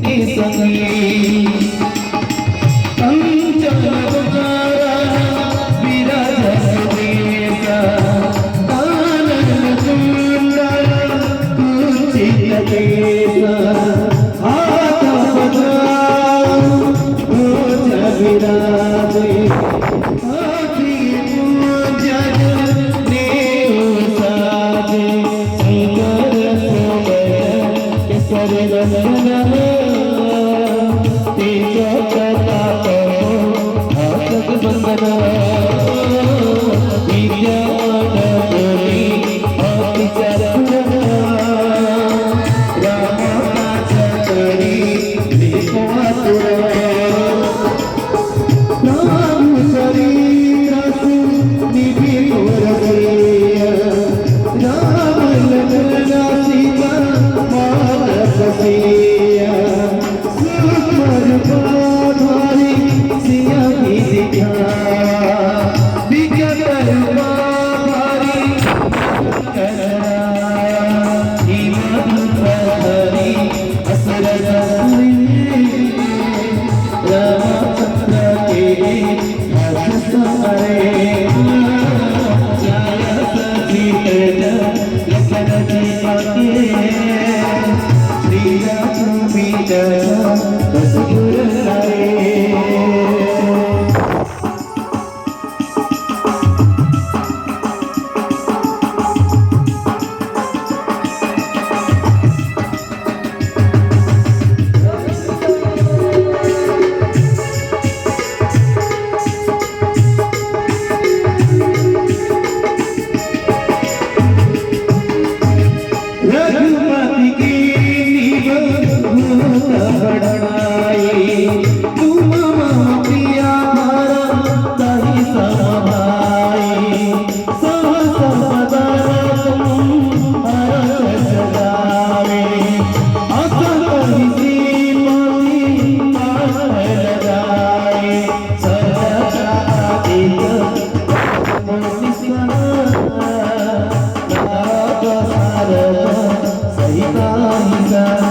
के संगी अंचल पुकारा विराज देसा आनंद कुंडल कुचित केसा हाथ बजाओ भोज विराजे आदि पूजन नेव साजे शंकर सोमय तेज प्रताप हाथक बंदना विज्ञान बोली अति चरण राम काज करी विश्वासुर राम चरित्र निधि तोर राम लखना सीता मानस सिया सुमर पाधारी सिया भी दिखा विगत भारी हरी असर रामचंद्र के हर्ष हरे जय सचित लखन जी आके श्री राम बीज बसुर हरे रघुपति की बड़ाई तुम प्रिया दही सभाई सहसदा तुम हरस सदावे असकहि श्रीमती लगाए सदादित सहिता